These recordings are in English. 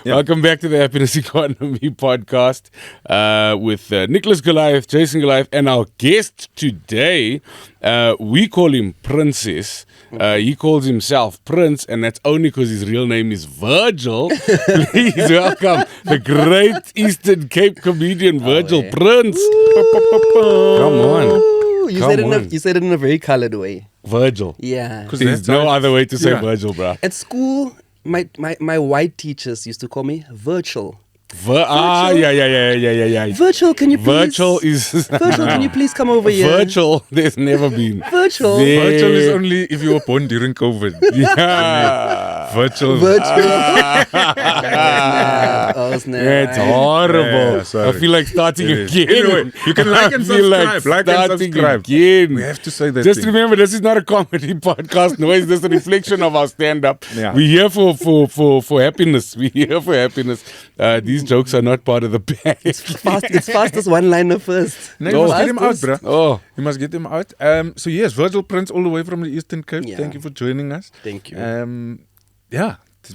Welcome back to the Happiness Economy podcast with Nicholas Goliath, Jason Goliath, and our guest today. We call him Princess. He calls himself Prince, and that's only because his real name is Virgil. Please welcome the great Eastern Cape comedian Virgil Prins. Come on. You said it in a very colored way. Virgil. Yeah. There's no other way to say Virgil, bro. At school, my white teachers used to call me Virgil. Yeah. Virgil, can you please? Virgil, can you please come over here? Virgil, there's never been. Virgil. Virtual is only if you were born during COVID. Yeah. Virtual. Oh, snap. It's horrible. Yeah, I feel like starting again. Anyway, you can like and subscribe. Again. We have to say that. Just remember, this is not a comedy podcast. No, it's just a reflection of our stand-up. Yeah. We're here for happiness. We're here for happiness. These jokes are not part of the bag. It's fastest one-liner first. No, you must get him out, bro. Oh. You must get him out. So yes, Virgil Prins all the way from the Eastern Cape. Yeah. Thank you for joining us. Thank you.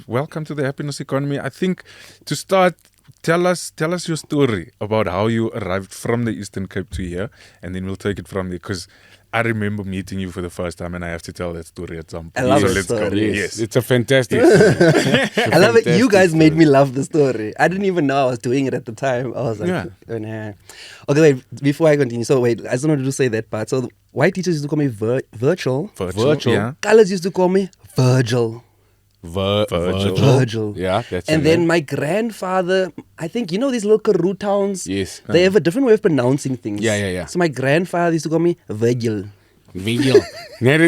Welcome to the Happiness Economy. I think to start, tell us your story about how you arrived from the Eastern Cape to here, and then we'll take it from there. Because I remember meeting you for the first time, and I have to tell that story at some point. I love so the let's go. story. Yes, it's a fantastic story. I love it. You guys made me love the story. I didn't even know I was doing it at the time. I was like, oh, nah. Okay, wait, before I continue. So wait, I just wanted to say that part. So white teachers used to call me Virgil. Yeah. Colors used to call me Virgil. Virgil. Yeah, that's And it, then man. my grandfather, I think, you know these little Karoo towns? Yes. They have a different way of pronouncing things. Yeah. So my grandfather used to call me Virgil. Vigil. Those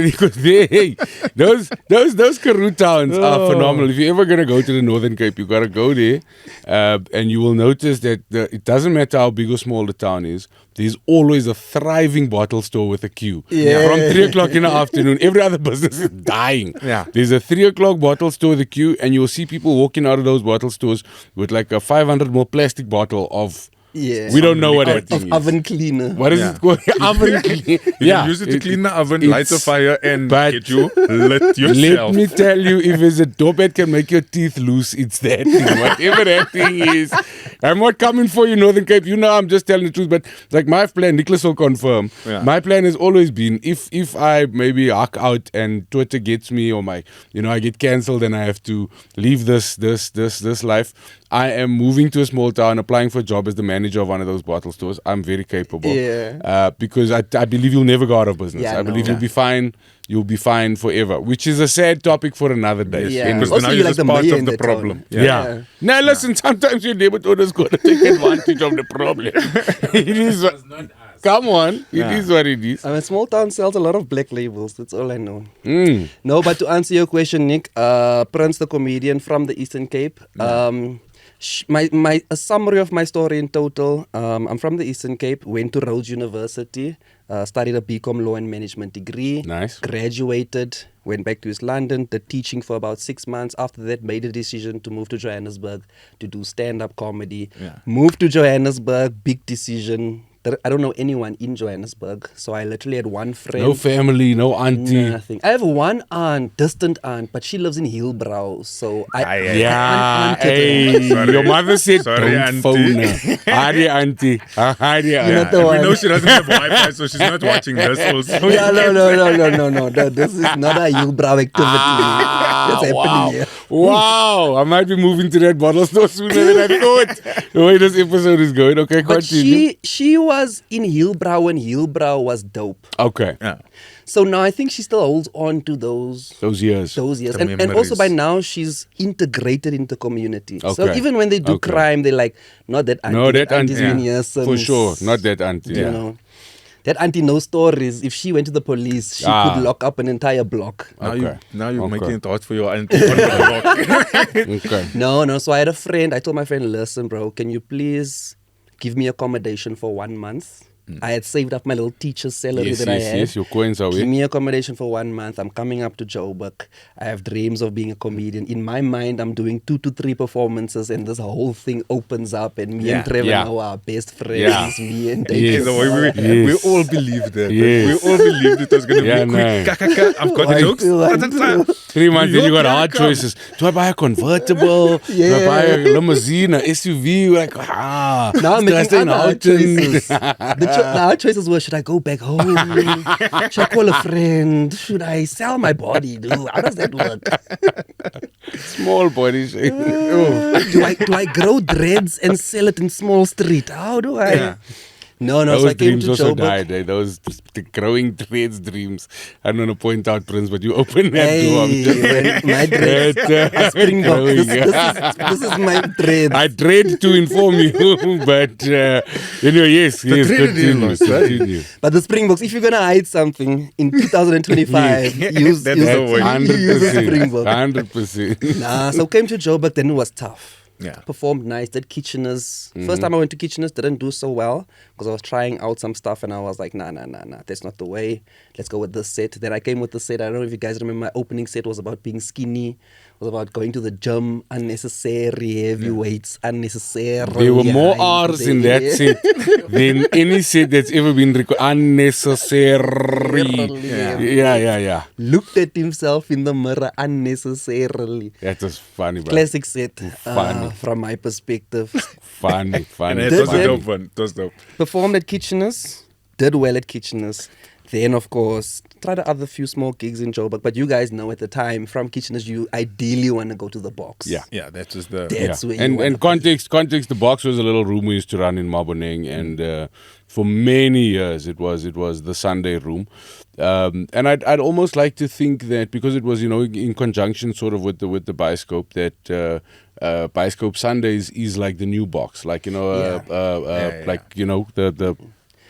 Karoo towns are phenomenal. If you're ever going to go to the Northern Cape, you got to go there, and you will notice that it doesn't matter how big or small the town is, there's always a thriving bottle store with a queue. Yeah. From 3 o'clock in the afternoon, every other business is dying. Yeah. There's a 3 o'clock bottle store with a queue, and you'll see people walking out of those bottle stores with like a 500 ml plastic bottle of... Yeah. We don't know what that thing Of is. oven cleaner. What is it called? Oven cleaner. You can use it to clean the oven, light a fire, and but get you lit yourself. Let me tell you, if it's a doorbell can make your teeth loose, it's that thing. Whatever that thing is. I'm not coming for you, Northern Cape. You know I'm just telling the truth. But like my plan, Nicholas will confirm. Yeah. My plan has always been, if I maybe hack out and Twitter gets me, or I get cancelled and I have to leave this life, I am moving to a small town, applying for a job as the manager of one of those bottle stores. I'm very capable. Yeah. Because I believe you'll never go out of business. Yeah, I believe you'll be fine. You'll be fine forever, which is a sad topic for another day. Yeah. Because Also, now you you're like just the part mayor of in the that problem. town. Yeah. Now listen, sometimes your neighbor owners got to take advantage of the problem. It is. Come on, it is what it is. I mean, small town sells a lot of black labels. That's all I know. No, but to answer your question, Nick, Prince the comedian from the Eastern Cape. A summary of my story in total. I'm from the Eastern Cape. Went to Rhodes University. Studied a BCom Law and Management degree. Nice. Graduated. Went back to East London. Did teaching for about 6 months. After that, made a decision to move to Johannesburg to do stand-up comedy. Yeah. Moved to Johannesburg. Big decision. I don't know anyone in Johannesburg, so I literally had one friend. No family, no auntie. Nothing. I have one aunt, distant aunt, but she lives in Hillbrow, so Your mother said Sorry, don't auntie. phone her. Hi, auntie. Hi, You're auntie. not the We one. know she doesn't have Wi-Fi, so she's not watching this also. Yeah, no. This is not a Hillbrow activity. That's happening here. Wow, I might be moving to that bottle store sooner than I thought. The way this episode is going. Okay, But continue. she was in Hillbrow when Hillbrow was dope. Okay. Yeah. So now I think she still holds on to those Years. and memories. also by now she's integrated into community. So Okay. even when they do crime, they're like, not that auntie. No, that auntie. Auntie's been here For since, sure. Not that auntie. You know. That auntie knows stories. If she went to the police, she could lock up an entire block. Now you're Okay. making it hard for your auntie on the block. Okay. No. So I had a friend. I told my friend, listen, bro, can you please give me accommodation for 1 month? I had saved up my little teacher's salary that I had. Yes, your coins are Give away. me accommodation for 1 month. I'm coming up to Joburg. I have dreams of being a comedian. In my mind, I'm doing 2 to 3 performances, and this whole thing opens up. And me and Trevor now are best friends. Me and Dave. We all believed that. Yes. We all believed it was going to be quick. I've got the jokes. 3 months, then you got hard choices. Do I buy a convertible? Do I buy a limousine, a SUV? Like, now I'm making other choices. choices. Our choices were, should I go back home? Should I call a friend? Should I sell my body? Dude? How does that work? Small body shape. Do I grow dreads and sell it in small street? How do I? Yeah. No, Those so I came dreams to also Joburg. died. Those the growing dreads dreams. I don't want to point out, Prince, but you open that door. I'm just My dreads are Springbok. This is my dreads. I dread to inform you, but anyway, yes, continue. But the Springboks, if you're gonna hide something in 2025, use That's the way. 100%. Springbok. 100%. Nah, so came to Joburg, then it was tough. Yeah. Performed nice, did Kitchener's. First time I went to Kitchener's, didn't do so well because I was trying out some stuff and I was like, nah, that's not the way. Let's go with this set. Then I came with the set. I don't know if you guys remember, my opening set was about being skinny. It was about going to the gym, unnecessary heavy weights, unnecessary. There were more R's in that set than any set that's ever been recorded. Unnecessary. Yeah. Looked at himself in the mirror unnecessarily. That was funny, bro. Classic set Funny. from my perspective. Funny. And it was a dope one. It was dope. Performed at Kitchener's, did well at Kitchener's. Then, of course, tried other few small gigs in Joburg. But you guys know at the time, from Kitchener's, you ideally want to go to the box. Yeah. Yeah, that was the... That's where you And wanna context, the box was a little room we used to run in Maboneng, and for many years it was the Sunday room. And I'd almost like to think that because it was, in conjunction sort of with the Bioscope, that Bioscope Sundays is like the new box, like the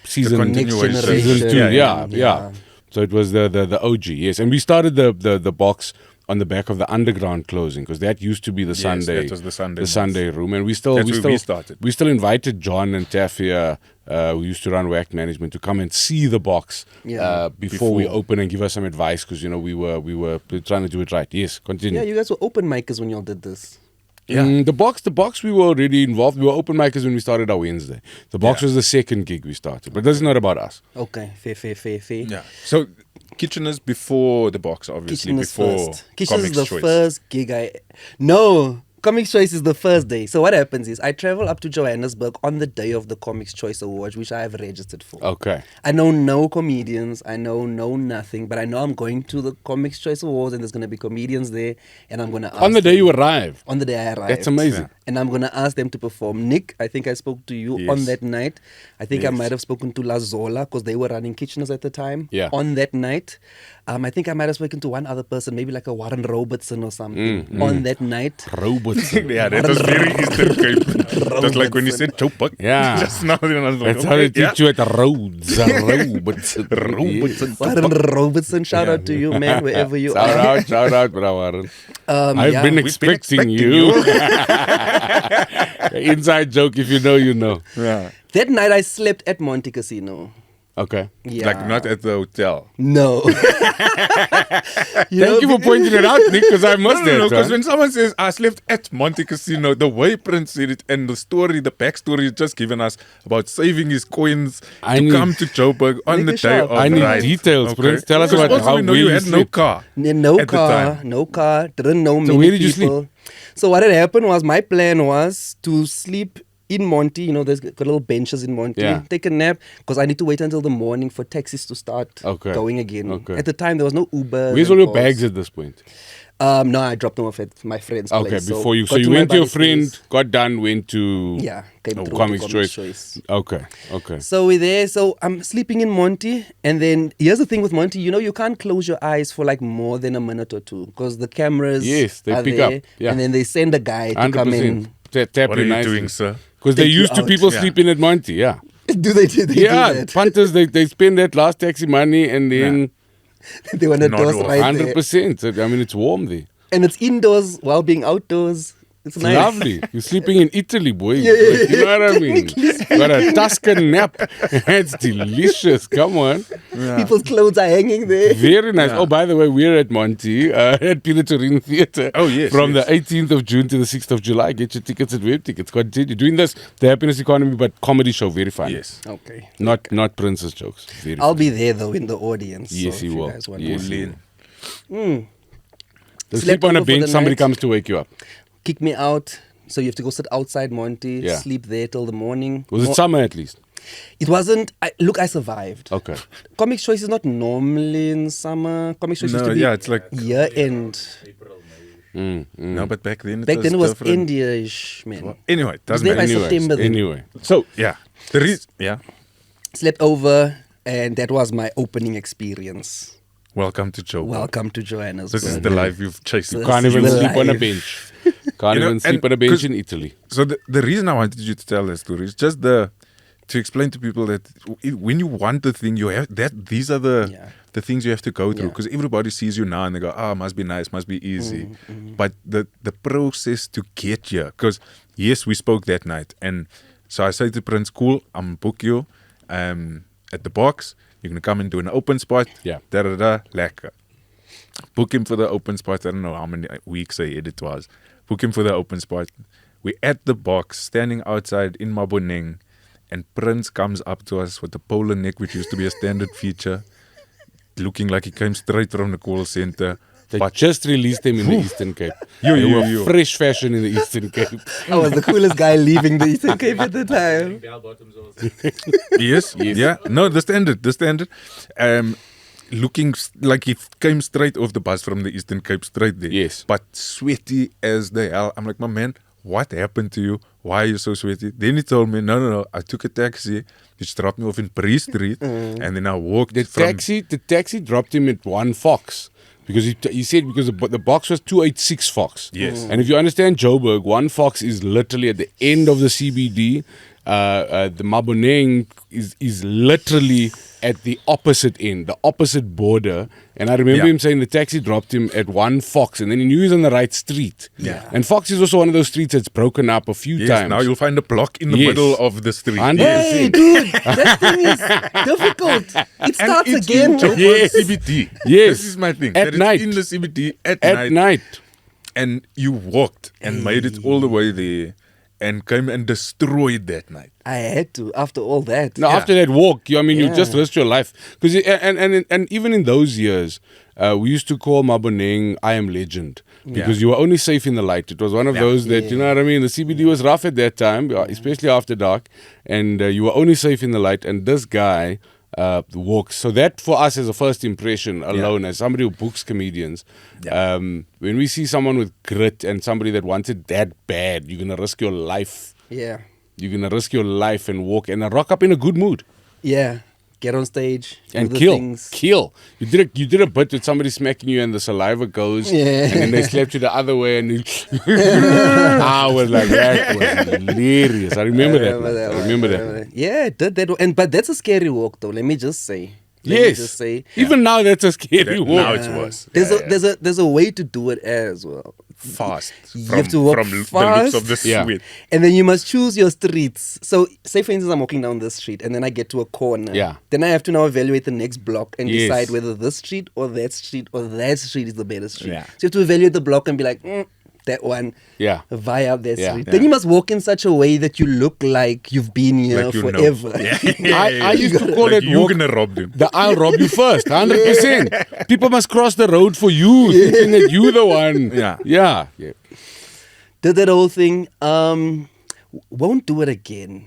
season continuation. season 2. Yeah. Yeah. So it was the OG, yes. And we started the box on the back of the underground closing because that used to be the Sunday. That was the Sunday. Sunday room, and we still started. We still invited John and Taffia, who used to run WAC management, to come and see the box before we open and give us some advice because we were trying to do it right. Yes, continue. Yeah, you guys were open micers when y'all did this. Yeah. The box we were already involved. We were open micers when we started our Wednesday. The box was the second gig we started, but this is not about us. Okay, fair. Yeah. So Kitchener's before the box, obviously. Kitchener's before first. Kitchener's Comics the Choice. first gig No, Comics Choice is the first day. So what happens is I travel up to Johannesburg on the day of the Comics Choice Awards, which I have registered for. Okay. I know no comedians. I know nothing. But I know I'm going to the Comics Choice Awards and there's going to be comedians there. And I'm going to ask On the day them- you arrive. On the day I arrived. That's amazing. And I'm going to ask them to perform. Nick, I think I spoke to you Yes. on that night. I think I Yes. might have spoken to La Zola because they were running Kitchener's at the time. Yeah. On that night. I think I might have spoken to one other person, maybe like a Warren Robertson or something. On that night. Robots. Yeah, that was very Eastern Cape. Just like when you said Joburg. Yeah. Just now, I was like, That's how they teach you at the Rhodes. Robots. Warren Robertson, shout out to you, man, wherever you are. Shout out, bro, Warren. I've yeah. been We've been expecting expecting you. Inside joke, if you know, you know. Yeah. That night I slept at Monte Casino. Okay. Yeah. Like not at the hotel. No. Thank you for pointing it out, Nick, because I must No, have. because when someone says, I slept at Monte Casino, the way Prince said it and the story, the backstory he's just given us about saving his coins to come to Joburg on the Nigga, day sharp. of I need ride. details, Prince. Tell us Because about also how we know where you you had no slept. car. No At the car, didn't know many where did you people. sleep? So what had happened was my plan was to sleep in Monty. There's got little benches in Monty. Yeah. Take a nap because I need to wait until the morning for taxis to start going again. Okay. At the time there was no Uber. Where's all your bags at this point? No, I dropped them off at my friend's Okay, place. before you. got So you to my went to your buddy's friend, place. got done, went to Came through to Comics Choice. Okay. So we're there. So I'm sleeping in Monty, and then here's the thing with Monty. You can't close your eyes for like more than a minute or two because the cameras Yes, they are pick there, up. Yeah. and then they send a guy to come in. 100%. Tap What are you you nicely. doing, sir? Because they Take you used to out. people Yeah. sleeping at Monty, yeah. Do they do that? punters, they spend that last taxi money and then They want to Not toss off. right there. 100%. I mean, it's warm there. And it's indoors while being outdoors. It's nice. Lovely. You're sleeping in Italy, boy. Like, you know what I mean? Got a Tuscan nap. It's delicious. Come on. People's clothes are hanging there. Very nice. Oh, by the way, we're at Monty at Pilatorin Theatre. Oh, yes. From the 18th of June to the 6th of July. Get your tickets at Web Tickets. Continue doing this, the Happiness Economy, but comedy show. Very fun. Yes. Okay. Not Prince's jokes. Very I'll fun. be there though in the audience. Yes, so he if will. You guys want Yes, to- he will. Mm. So Slept sleep on a over for the bench, somebody night. comes to wake you up. Kick me out. So you have to go sit outside Monty, Yeah. sleep there till the morning. Was it summer at least? It wasn't. I survived. Okay. Comic Choice is not normally in summer. Comic Choice used No, to be yeah, it's like year end. no, but back then Back then it was different. India-ish, man. Anyway, it doesn't There by matter. September then. Anyway. So yeah, the reason. Yeah. Slept over, and that was my opening experience. Welcome to Joburg. Welcome to Johannesburg. This is the life you've chased. This Can't is even the sleep on a life. bench. Can't You know, even sleep and on a bench 'cause- in Italy. So the reason I wanted you to tell that story is just to explain to people that when you want the thing, you have that. These are the things you have to go through, Yeah. because everybody sees you now and they go, must be nice, must be easy. But the process to get here, because yes, we spoke that night, and so I say to Prince, cool, I'm book you at the box. You're gonna come and do an open spot. Yeah. Lekker. Book him for the open spot. I don't know how many weeks ahead it was. Book him for the open spot. We're at the box, standing outside in Maboneng, and Prince comes up to us with the polar neck, which used to be a standard feature, looking like he came straight from the call center. They But just released them in the Eastern Cape. Yo, they yo, were yo. fresh fashion in the Eastern Cape. I was the coolest guy leaving the Eastern Cape at the time. yes, yeah, no, the standard. Looking like he came straight off the bus from the Eastern Cape, straight there. Yes. But sweaty as the hell. I'm like, my man, what happened to you? Why are you so sweaty? Then he told me, no, I took a taxi, which dropped me off in Bree Street, and then I walked The from... taxi dropped him at 1 Fox. Because he said because the box was 286 Fox. Yes. And if you understand Joburg, 1 Fox is literally at the end of the CBD. The Maboneng is literally at the opposite end, the opposite border. And I remember Yeah. him saying the taxi dropped him at 1 Fox, and then he knew he was on the right street. Yeah. And Fox is also one of those streets that's broken up a few Yes, times. now you'll find a block in the Yes. middle of the street. 100%. Hey, dude, that thing is difficult. It starts it's again. in Joburg Yes. CBD. Yes. This is my thing. At That it's night. in the CBD at At night. And you walked and made it all the way there and came and destroyed that night. I had to after all that. No, Yeah. after that walk, you Yeah. just risked your life. Because and even in those years, we used to call Maboneng I Am Legend because you were only safe in the light. It was one of those that you know what I mean. The CBD was rough at that time, especially after dark, and you were only safe in the light. And this guy walks. So that for us is a first impression alone, as somebody who books comedians. When we see someone with grit and somebody that wants it that bad, you're gonna risk your life. Yeah. You're gonna risk your life and walk and rock up in a good mood Yeah. Get on stage and do the kill. things. Kill. You did a bit with somebody smacking you and the saliva goes, Yeah. and then they slapped you the other way, and I was like, that was hilarious. I remember that. I remember that. Yeah, it did that. But that's a scary walk, though. Let me just say. Yes. Even now, that's a scary walk. Now it's worse. There's a way to do it as well. Fast. You have to walk from the looks fast. of the Yeah. sweat. And then you must choose your streets. So, say for instance, I'm walking down this street and then I get to a corner. Yeah. Then I have to now evaluate the next block and Yes. decide whether this street or that street is the better street. Yeah. So you have to evaluate the block and be like, that one. Yeah. Via up that Yeah. street. Yeah. Then you must walk in such a way that you look like you've been here Like you know. forever. I used to call Like it you're walk. gonna rob them. I'll rob you first, 100%. People must cross the road for you, thinking that you the one. Yeah. Did that whole thing. Won't do it again.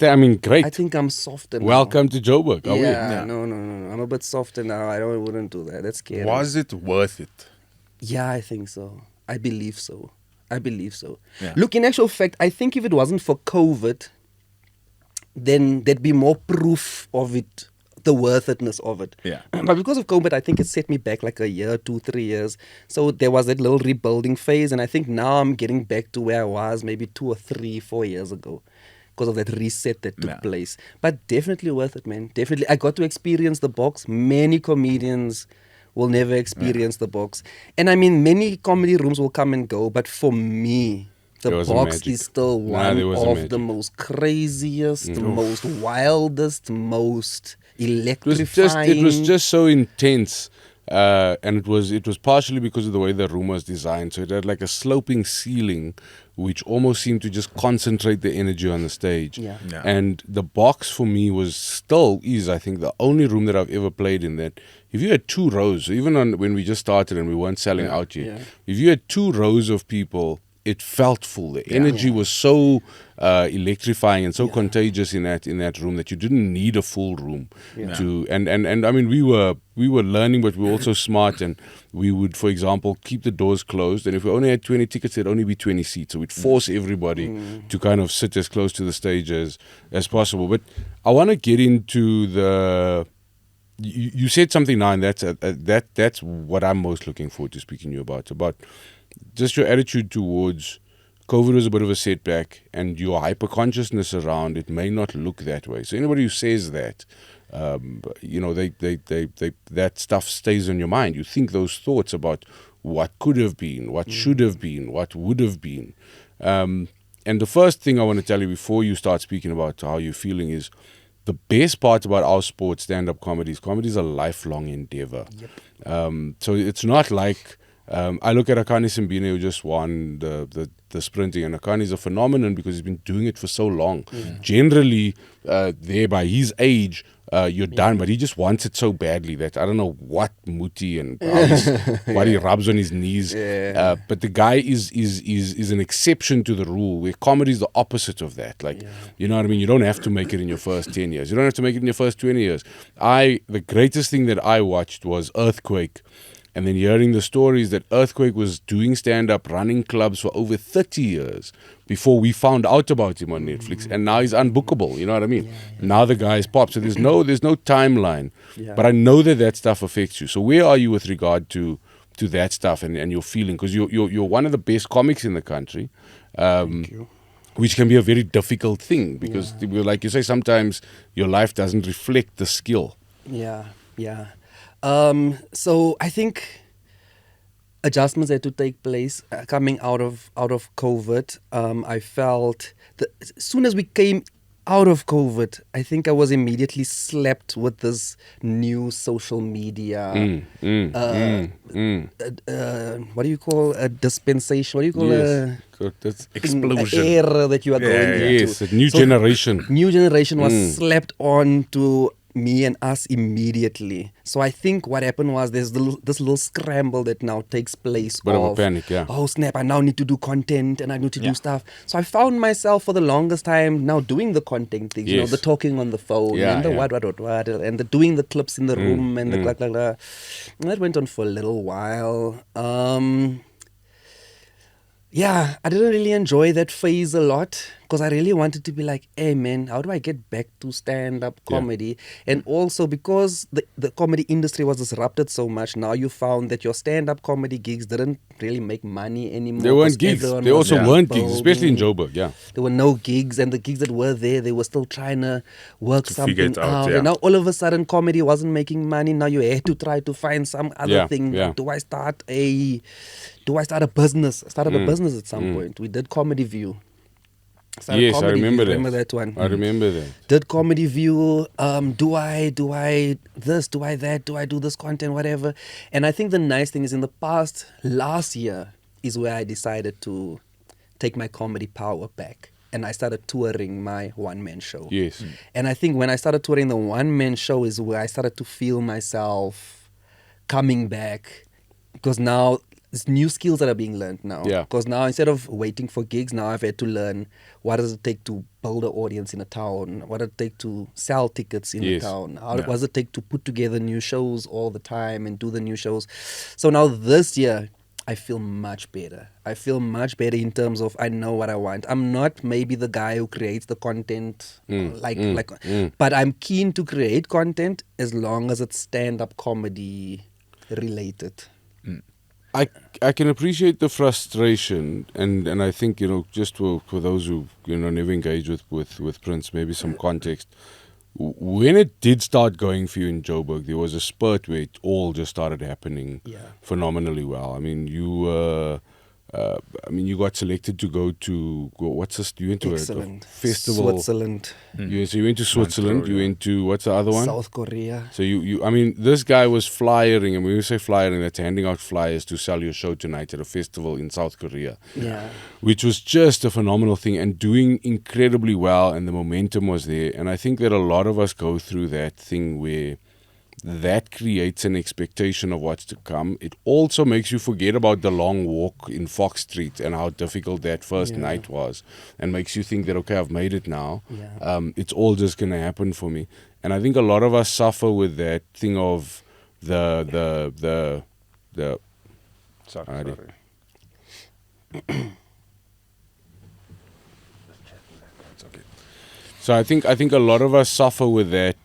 I mean, great. I think I'm softer now. Welcome to Joburg. Are we? Yeah, no. I'm a bit softer now. Wouldn't do that. That's scary. Was it worth it? Yeah, I think so. I believe so. Yeah. Look, in actual fact, I think if it wasn't for COVID, then there'd be more proof of it, the worth-itness of it. Yeah. But because of COVID, I think it set me back like a year, 2-3 years. So there was that little rebuilding phase, and I think now I'm getting back to where I was maybe 2 or 3, 4 years ago, because of that reset that took place. But definitely worth it, man. Definitely. I got to experience the box. Many comedians will never experience the box. And I mean, many comedy rooms will come and go, but for me, The There was a box magic. is still one there was a of magic. the most craziest, the most wildest, most It was electrifying. just so intense, and it was partially because of the way the room was designed. So it had like a sloping ceiling, which almost seemed to just concentrate the energy on the stage. Yeah. Yeah. And the box for me is I think the only room that I've ever played in that. If you had 2 rows, so even when we just started and we weren't selling out yet, if you had 2 rows of people, it felt full. The energy was so electrifying and so contagious in that room that you didn't need a full room to. And I mean, we were learning, but we were also smart, and we would, for example, keep the doors closed. And if we only had 20 tickets, there'd only be 20 seats. So we'd force everybody to kind of sit as close to the stage as possible. But I want to get into the. You said something now, and that's what I'm most looking forward to speaking to you about just your attitude towards COVID was a bit of a setback, and your hyper-consciousness around it may not look that way. So anybody who says that, they that stuff stays in your mind. You think those thoughts about what could have been, what should have been, what would have been. And the first thing I want to tell you before you start speaking about how you're feeling is the best part about our sport, stand-up comedy is a lifelong endeavor. So it's not like I look at Akani Simbine, who just won the sprinting, and Akani's a phenomenon because he's been doing it for so long. Generally, there by his age, you're done, but he just wants it so badly that I don't know what Muti and what he rubs on his knees. But the guy is an exception to the rule, where comedy is the opposite of that. Like, you know what I mean? You don't have to make it in your first 10 years. You don't have to make it in your first 20 years. The greatest thing that I watched was Earthquake. And then hearing the stories that Earthquake was doing stand-up, running clubs for over 30 years before we found out about him on Netflix. And now he's unbookable, you know what I mean? Now the guy's pop. So there's no timeline. But I know that stuff affects you. So where are you with regard to that stuff and your feeling? Because you're one of the best comics in the country. Thank you. Which can be a very difficult thing because, like you say, sometimes your life doesn't reflect the skill. Yeah. So I think adjustments had to take place coming out of COVID. I felt that as soon as we came out of COVID, I think I was immediately slapped with this new social media. What do you call a dispensation? What do you call that's explosion. Era that you are going into? Yes, a new generation. New generation was slapped on to me and us immediately. So I think what happened was there's this little scramble that now takes place. Bit of a panic, yeah. Oh snap, I now need to do content and I need to do stuff. So I found myself for the longest time now doing the content things, you know, the talking on the phone and the what, and the doing the clips in the room and the blah, blah, blah. And that went on for a little while. Yeah, I didn't really enjoy that phase a lot because I really wanted to be like, hey man, how do I get back to stand-up comedy? And also because the comedy industry was disrupted so much, now you found that your stand-up comedy gigs didn't really make money anymore. There weren't gigs. There also weren't gigs, especially in Joburg, There were no gigs, and the gigs that were there, they were still trying to work something out. Yeah. And now all of a sudden comedy wasn't making money. Now you had to try to find some other thing. Do I start a business? I started a business at some point. We did Comedy View. Yes, I remember that. Remember that one? I remember that. Did Comedy View. Do I this? Do I that? Do I do this content? Whatever. And I think the nice thing is last year is where I decided to take my comedy power back. And I started touring my one-man show. Yes. And I think when I started touring the one-man show is where I started to feel myself coming back. Because now there's new skills that are being learned now. Because now instead of waiting for gigs, now I've had to learn what does it take to build an audience in a town? What does it take to sell tickets in a town? What does it take to put together new shows all the time and do the new shows? So now this year, I feel much better. I feel much better in terms of I know what I want. I'm not maybe the guy who creates the content but I'm keen to create content as long as it's stand-up comedy related. I can appreciate the frustration, and I think, just for those who never engage with Prince, maybe some context. When it did start going for you in Joburg, there was a spurt where it all just started happening phenomenally well. I mean, you I mean, you got selected to go to what's this? You went to a festival. Switzerland. So you went to Switzerland. You went to what's the other one? South Korea. So I mean, this guy was flyering, and when we say flyering, that's handing out flyers to sell your show tonight at a festival in South Korea. Yeah. Which was just a phenomenal thing and doing incredibly well, and the momentum was there. And I think that a lot of us go through that thing where that creates an expectation of what's to come. It also makes you forget about the long walk in Fox Street and how difficult that first night was, and makes you think that, okay, I've made it now. Yeah. It's all just going to happen for me. And I think a lot of us suffer with that thing of the Sorry. So I think a lot of us suffer with that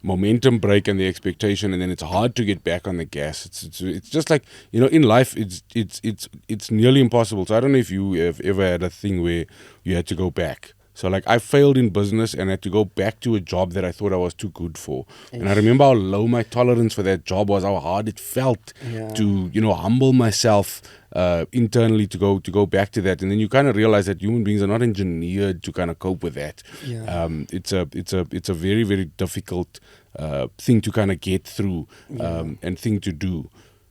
momentum break and the expectation, and then it's hard to get back on the gas. It's just like, you know, in life it's nearly impossible. So I don't know if you have ever had a thing where you had to go back. So like I failed in business and had to go back to a job that I thought I was too good for. And I remember how low my tolerance for that job was, how hard it felt to, you know, humble myself internally to go back to that. And then you kind of realize that human beings are not engineered to kind of cope with that. It's a very, very difficult thing to kind of get through and thing to do.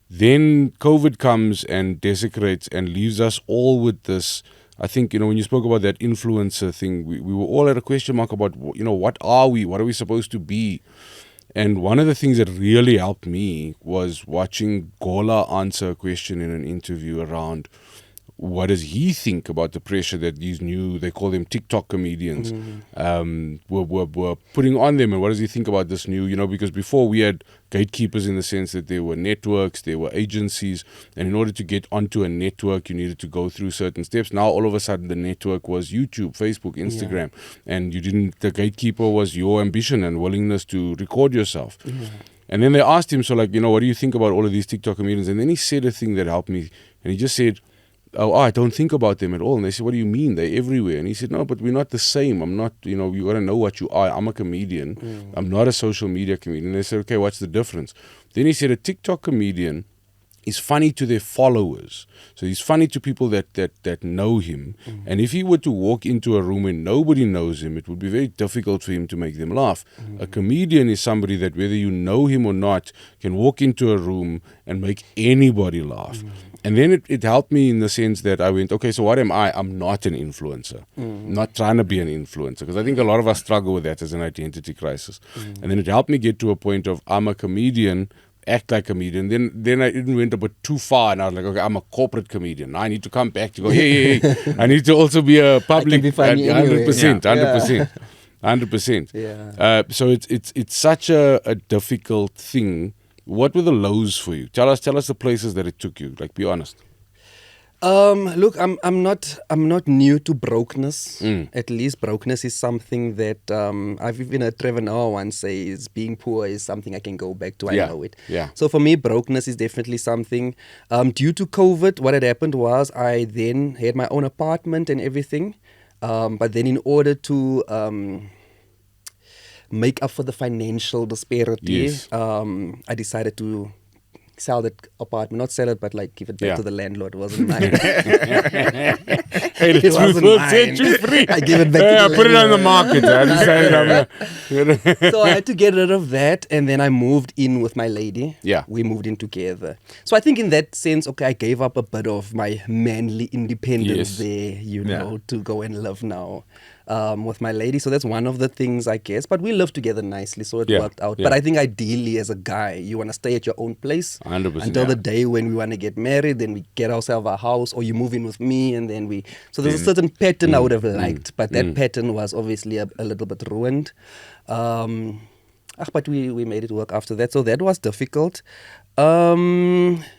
Then COVID comes and desecrates and leaves us all with this. I think, you know, when you spoke about that influencer thing, we were all at a question mark about, you know, what are we? What are we supposed to be? And one of the things that really helped me was watching Gola answer a question in an interview around what does he think about the pressure that these new, they call them TikTok comedians, were putting on them, and what does he think about this new, you know, because before we had gatekeepers in the sense that there were networks, there were agencies, and in order to get onto a network, you needed to go through certain steps. Now, all of a sudden, the network was YouTube, Facebook, Instagram, and the gatekeeper was your ambition and willingness to record yourself. And then they asked him, so like, you know, what do you think about all of these TikTok comedians? And then he said a thing that helped me, and he just said, oh, I don't think about them at all. And they said, what do you mean? They're everywhere. And he said, no, but we're not the same. I'm not, you know, you got to know what you are. I'm a comedian. I'm not a social media comedian. And they said, okay, what's the difference? Then he said, a TikTok comedian is funny to their followers. So he's funny to people that know him. And if he were to walk into a room where nobody knows him, it would be very difficult for him to make them laugh. A comedian is somebody that, whether you know him or not, can walk into a room and make anybody laugh. And then it helped me in the sense that I went, okay, so what am I? I'm not an influencer. I'm not trying to be an influencer, because I think a lot of us struggle with that as an identity crisis. And then it helped me get to a point of, I'm a comedian, act like a comedian. Then I even went a bit too far, and I was like, okay, I'm a corporate comedian. Now I need to come back to go, hey. I need to also be a public. I can be funny anyway. 100%. Yeah. So it's such a difficult thing. What were the lows for you? Tell us the places that it took you. Like, be honest. Look, I'm not new to brokenness. At least brokenness is something that I've even heard Trevor Noah once say is being poor is something I can go back to. I know it. Yeah. So for me, brokenness is definitely something. Due to COVID, what had happened was I then had my own apartment and everything. But then in order to make up for the financial disparity, I decided to sell that apartment, not sell it, but like give it back to the landlord. It wasn't mine. Hey, the truth will set you free. I give it back to the put it on the market. I decided So I had to get rid of that, and then I moved in with my lady. Yeah. We moved in together. So I think in that sense, okay, I gave up a bit of my manly independence there, you know, to go and live now with my lady. So that's one of the things, I guess. But we live together nicely, so it worked out. But I think ideally as a guy, you want to stay at your own place 100%, until the day when we want to get married, then we get ourselves a house, or you move in with me, and then we... So there's a certain pattern I would have liked, but that pattern was obviously a little bit ruined. But we made it work after that. So that was difficult. Struggling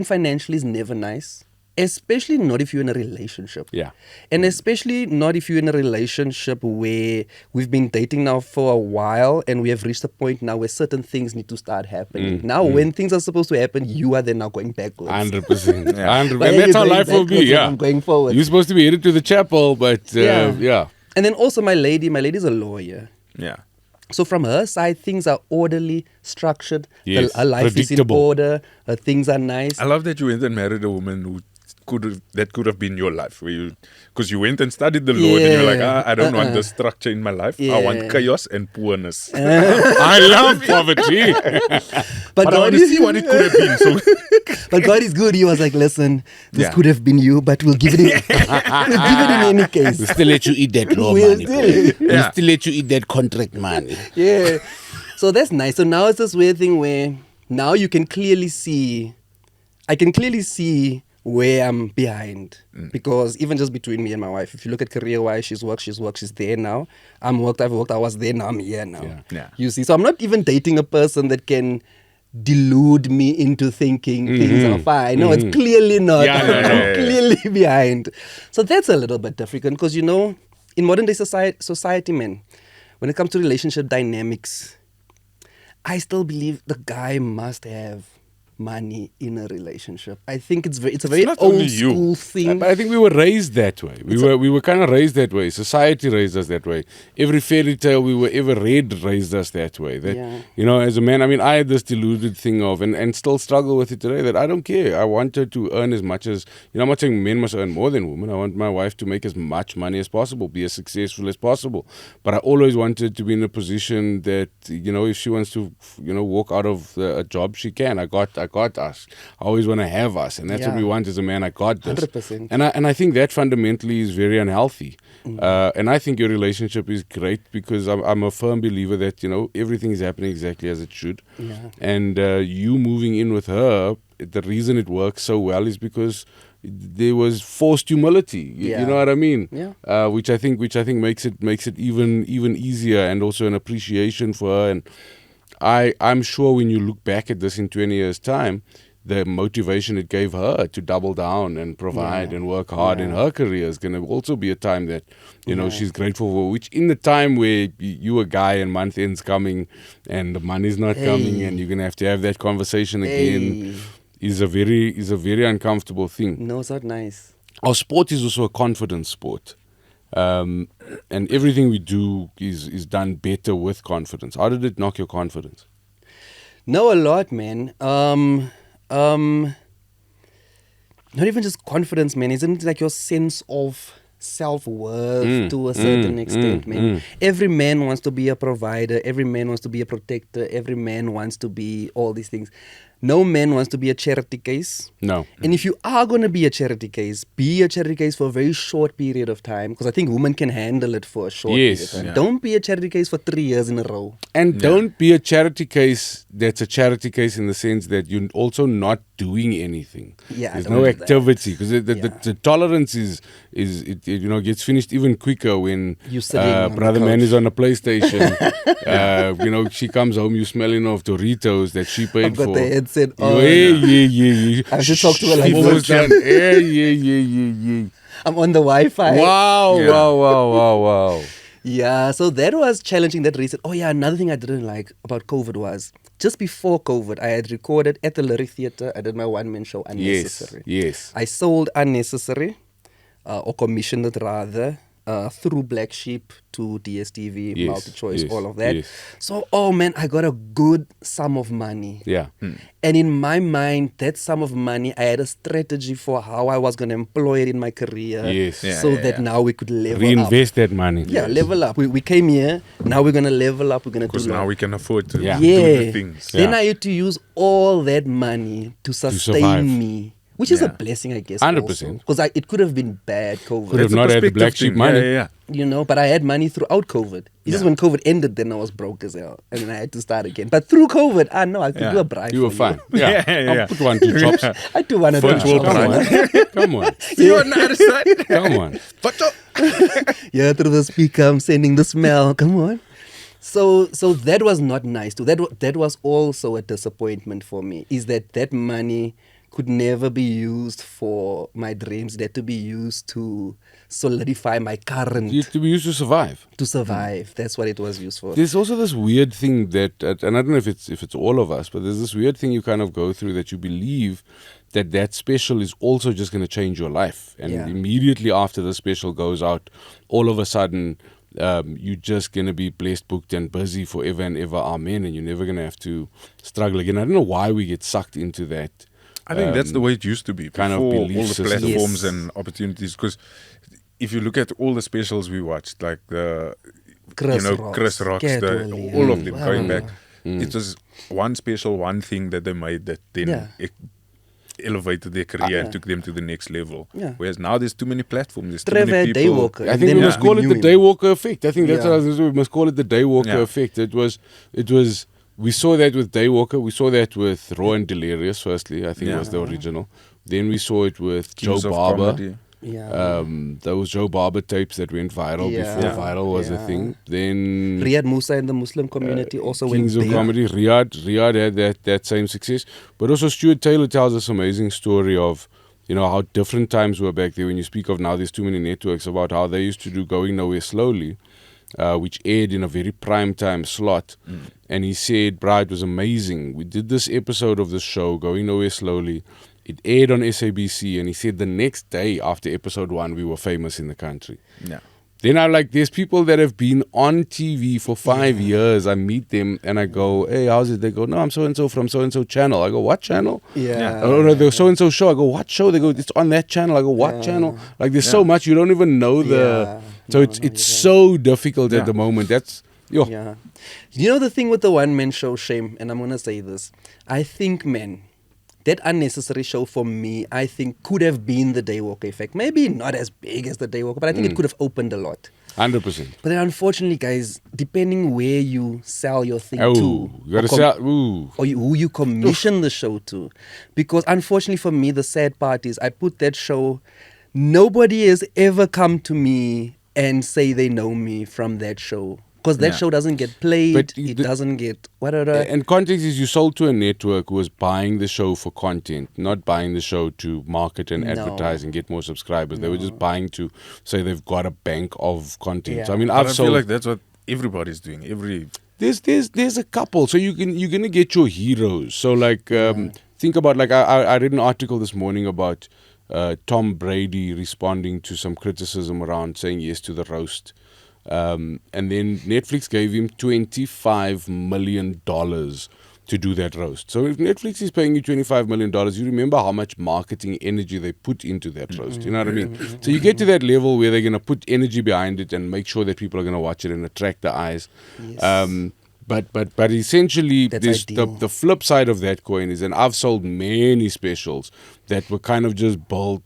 financially is never nice. Especially not if you're in a relationship. Yeah. And especially not if you're in a relationship where we've been dating now for a while and we have reached a point now where certain things need to start happening. Now, when things are supposed to happen, you are then now going backwards. 100%. 100%. And But that's how you're life going will be, backwards yeah. and I'm going forward. You're supposed to be headed to the chapel, but yeah. And then also my lady's a lawyer. Yeah. So from her side, things are orderly, structured. Yes, Her life is in predictable. order. Her things are nice. I love that you went and married a woman who could have been your life, because you went and studied the Lord and you're like, I don't want the structure in my life. I want chaos and poorness. I love poverty. But I want to see what it could have been. So But God is good. He was like, listen, this could have been you, but we'll give it in, we'll give it in any case. We still let you eat that raw We'll money. still- We still let you eat that contract money. Yeah. So that's nice. So now it's this weird thing where now you can clearly see, I can clearly see where I'm behind. Because even just between me and my wife, if you look at career-wise, she's worked, she's there now. I've worked, I was there, now I'm here now. Yeah. You see, so I'm not even dating a person that can delude me into thinking things are fine. No, it's clearly not. I'm clearly behind. So that's a little bit different because, in modern day society, man, when it comes to relationship dynamics, I still believe the guy must have money in a relationship. I think it's a very not only old you. school thing. But I think we were raised that way. We were kind of raised that way. Society raised us that way. Every fairy tale we were ever read raised us that way. That as a man, I had this deluded thing of, and still struggle with it today, that I don't care. I wanted to earn as much as, I'm not saying men must earn more than women. I want my wife to make as much money as possible, be as successful as possible. But I always wanted to be in a position that, if she wants to, walk out of a job, she can. I got us. I always want to have us, and that's what we want as a man. I got this. 100%. And I think that fundamentally is very unhealthy. And I think your relationship is great because I'm a firm believer that everything is happening exactly as it should. Yeah. And you moving in with her, the reason it works so well is because there was forced humility. You know what I mean? Yeah. Which I think makes it even easier, and also an appreciation for her. And I'm sure when you look back at this in 20 years' time, the motivation it gave her to double down and provide and work hard in her career is going to also be a time that, she's grateful for, which in the time where you a guy and month end's coming and the money's not coming and you're going to have that conversation again is a very uncomfortable thing. No, it's not nice. Our sport is also a confidence sport. And everything we do is done better with confidence. How did it knock your confidence? No, a lot, man. Not even just confidence, man. Isn't it like your sense of self-worth to a certain extent, man? Every man wants to be a provider. Every man wants to be a protector. Every man wants to be all these things. No man wants to be a charity case. No. And if you are going to be a charity case, be a charity case for a very short period of time, because I think women can handle it for a short period of time. Don't be a charity case for 3 years in a row. And don't be a charity case that's a charity case in the sense that you're also not doing anything. There's no activity, because the tolerance gets finished even quicker when brother man is on a PlayStation. She comes home, you smelling of Doritos that she paid for. I've got the headset on. I should talk to her like this. I'm on the Wi-Fi. Wow. Yeah, so that was challenging, that reason. Oh yeah, another thing I didn't like about COVID was, just before COVID, I had recorded at the Lurry Theatre. I did my one-man show, Unnecessary. Yes. I sold Unnecessary, or commissioned it rather, through Black Sheep to DSTV, MultiChoice, all of that. So, I got a good sum of money. Yeah. And in my mind, that sum of money, I had a strategy for how I was going to employ it in my career. That now we could level up. Reinvest that money. Yeah, level up. We came here, now we're going to level up. We're going to do because now we can afford to do Yeah. the things. Then I had to use all that money to sustain me. Which is a blessing, I guess. 100%. Because it could have been bad COVID. Could have not had the Black Sheep money. But I had money throughout COVID. It's just when COVID ended, then I was broke as hell. And then I had to start again. But through COVID, I could do a bribe. You were fine. I'll put 1, 2 chops. I do one or two chops. Come on. See you on the other side. Come on. Through the speaker, I'm sending the smell. Come on. So that was not nice too. That was also a disappointment for me. Is that money could never be used for my dreams. It had to be used to solidify my current. To be used to survive. To survive. That's what it was used for. There's also this weird thing that, and I don't know if it's all of us, but there's this weird thing you kind of go through that you believe that special is also just going to change your life. And immediately after the special goes out, all of a sudden, you're just going to be blessed, booked, and busy forever and ever. Amen. And you're never going to have to struggle again. I don't know why we get sucked into that. I think that's the way it used to be kind of before belief all the system. platforms Yes. and opportunities. Because if you look at all the specials we watched, like the Chris Chris Rocks, Get the, Willie, all of them wow. going back, it was one special, one thing that they made that then Yeah. elevated their career and took them to the next level. Yeah. Whereas now there's too many platforms, there's too Trevor many people. Daywalker. I and think then we must call it knew the him. Daywalker effect. I think that's Yeah. what I was, we must call it the Daywalker Yeah. effect. It was, we saw that with Daywalker. We saw that with Raw and Delirious, firstly. I think Yeah. was the original. Then we saw it with Kings Joe of Barber. Comedy. Yeah. Those Joe Barber tapes that went viral Yeah. before Yeah. viral was a Yeah. thing. Then Riyad Musa in the Muslim community also Kings went of big. Comedy, Riyadh had that same success. But also Stuart Taylor tells us amazing story of, how different times were back there. When you speak of now there's too many networks, about how they used to do Going Nowhere Slowly, which aired in a very prime time slot. And he said, it was amazing. We did this episode of the show, Going Nowhere Slowly. It aired on SABC, and he said the next day after episode 1, we were famous in the country. Yeah. Then I'm like, there's people that have been on TV for 5 years. I meet them and I go, hey, how's it? They go, no, I'm so-and-so from so-and-so channel. I go, what channel? Yeah. Oh, no, they're so-and-so show. I go, what show? They go, it's on that channel. I go, what channel? Like, there's so much, you don't even know the... Yeah. So No, it's no, it's you so difficult Yeah. at the moment. That's... Yo. Yeah. You know the thing with the one-man show, Shame, and I'm going to say this. I think, man, that unnecessary show for me, I think could have been the Daywalker effect. Maybe not as big as the Daywalker, but I think it could have opened a lot. 100%. But then unfortunately, guys, depending where you sell your thing Oh, to, you got to or sell... Ooh. or who you commission the show to. Because unfortunately for me, the sad part is I put that show, nobody has ever come to me and say they know me from that show. Because that Yeah. show doesn't get played, But it the- doesn't get... And context is you sold to a network who was buying the show for content, not buying the show to market and No. advertise and get more subscribers. They were just buying to say they've got a bank of content. So I Yeah. mean, But I've I feel sold. like that's what everybody's doing. There's a couple. So you're gonna get your heroes. So like think about, like I read an article this morning about Tom Brady responding to some criticism around saying yes to the roast. And then Netflix gave him $25 million to do that roast. So if Netflix is paying you $25 million, you remember how much marketing energy they put into that roast. You know what I mean? So you get to that level where they're going to put energy behind it and make sure that people are going to watch it and attract the eyes. Yes. But essentially, That's there's ideal. the flip side of that coin is, and I've sold many specials that were kind of just bought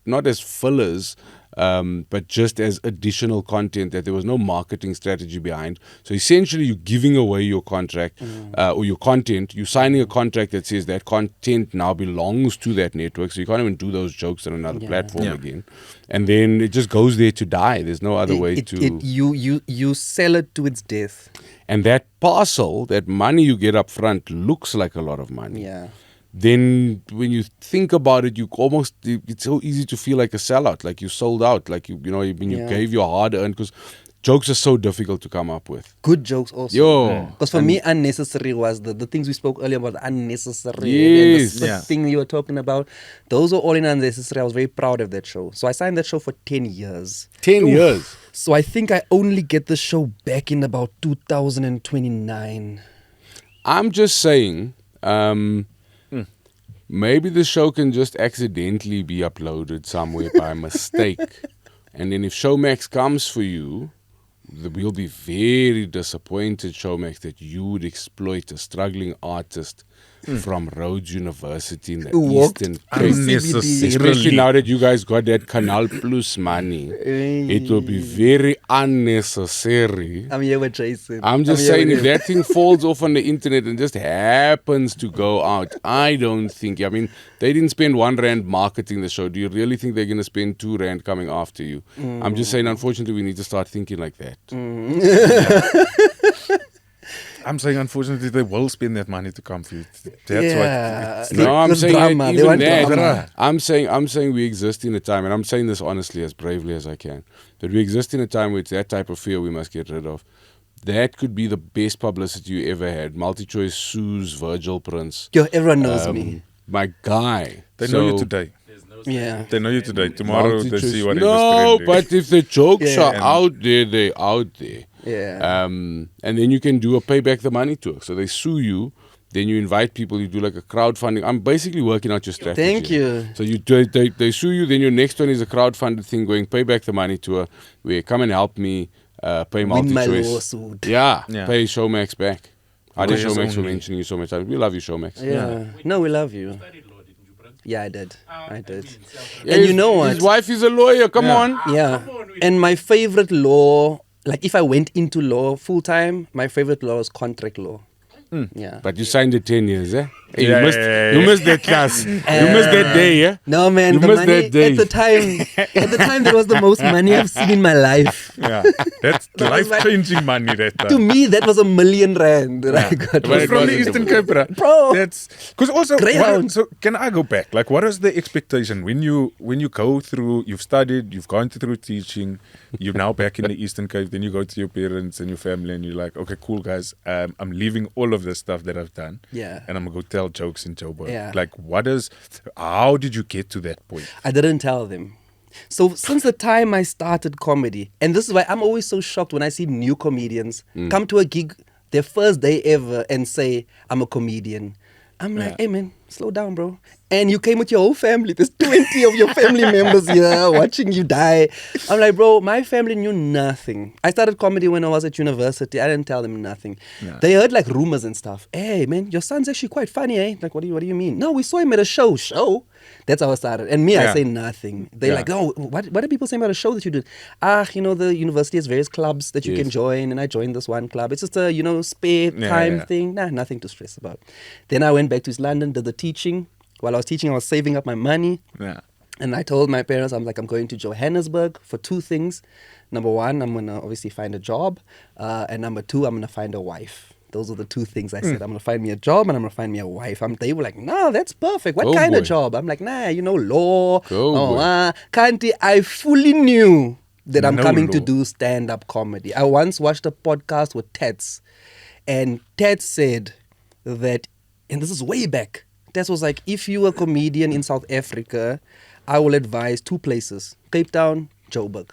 not as fillers, but just as additional content that there was no marketing strategy behind. So essentially, you're giving away your contract or your content. You're signing a contract that says that content now belongs to that network. So you can't even do those jokes on another platform Yeah. again. And then it just goes there to die. There's no other way to... You sell it to its death. And that parcel, that money you get up front, looks like a lot of money. Yeah. Then when you think about it, it's so easy to feel like a sellout, like you sold out, like when you Yeah. gave your hard earned, because jokes are so difficult to come up with. Good jokes also. Yo. Because for me, unnecessary was the things we spoke earlier about, unnecessary. Yes. And the thing you were talking about. Those were all in unnecessary. I was very proud of that show. So I signed that show for 10 years. 10 years. So I think I only get the show back in about 2029. I'm just saying, maybe the show can just accidentally be uploaded somewhere by mistake. And then if Showmax comes for you, we'll be very disappointed, Showmax, that you would exploit a struggling artist from Rhodes University in the Who walked Eastern through Cape. CBD. Especially now that you guys got that Canal Plus money. It will be very unnecessary. I'm here with Jason. I'm just here saying, with if him. that thing falls off on the internet and just happens to go out, I don't think. I mean, they didn't spend R1 marketing the show. Do you really think they're going to spend R2 coming after you? I'm just saying, unfortunately, we need to start thinking like that. I'm saying, unfortunately, they will spend that money to come for you. That's Yeah. what. No, I'm The saying drama. that They even want that. drama. I'm saying we exist in a time, and I'm saying this honestly, as bravely as I can, that we exist in a time where it's that type of fear we must get rid of. That could be the best publicity you ever had. MultiChoice sues Virgil Prins. Yo, everyone knows me. My guy. They know you today. There's no Yeah. They know you today. Tomorrow they see what No, trending. but if the jokes Yeah. are out there, they're out there. Yeah. And then you can do a pay back the money tour. So they sue you, then you invite people, you do like a crowdfunding. I'm basically working out your strategy. Thank you. So they sue you, then your next one is a crowdfunded thing going pay back the money tour, where come and help me pay Win my multi-choice. lawsuit. Yeah, Yeah. pay Showmax back. I did Lawyers Showmax for only. mentioning you so much time. We love you, Showmax. Yeah. No, we love you. Yeah, I did. I did. Yeah, And you know what? His wife is a lawyer. Come Yeah. on. Yeah. And my favorite law, like if I went into law full time, my favorite law is contract law. Yeah. But you signed it 10 years, eh? Hey, Yeah, you missed, yeah, you yeah. missed that class. You missed that day, yeah? No man, You the missed money that day. at the time that was the most money I've seen in my life. Yeah, that's That was life-changing money. That To me, that was $1 million that I got. But it from the wasn't. Eastern Cape, Bro. That's because also. Greyhound. So can I go back? Like, what is the expectation when you go through? You've studied, you've gone through teaching, you're now back in the Eastern Cape. Then you go to your parents and your family, and you're like, okay, cool guys, I'm leaving all of the stuff that I've done, Yeah. and I'm gonna go tell jokes in Joburg. Yeah. Like, how did you get to that point? I didn't tell them. So since the time I started comedy, and this is why I'm always so shocked when I see new comedians come to a gig their first day ever and say, I'm a comedian. I'm like, hey man, slow down, bro. And you came with your whole family. There's 20 of your family members here watching you die. I'm like, bro, my family knew nothing. I started comedy when I was at university. I didn't tell them nothing. Yeah. They heard like rumors and stuff. Hey man, your son's actually quite funny, eh? Like, what do you mean? No, we saw him at a show. Show? That's how I started. And me, Yeah. I say nothing. They're Yeah. like, oh, what are people saying about a show that you did? The university has various clubs that you Yes. can join, and I joined this one club. It's just a, spare Yeah, time yeah. thing. Nah, nothing to stress about. Then I went back to East London, did the teaching. While I was teaching, I was saving up my money. Yeah. And I told my parents, I'm going to Johannesburg for two things. Number one, I'm going to obviously find a job. And number two, I'm going to find a wife. Those are the two things I said. I'm going to find me a job and I'm going to find me a wife. They were like, no, that's perfect. What Go kind boy. of job? I'm like, nah, law. Go boy. Kanti, I fully knew that I'm No coming to law. do stand-up comedy. I once watched a podcast with Tats. And Tats said that, and this is way back, Tats was like, if you were a comedian in South Africa, I will advise two places, Cape Town, Joburg.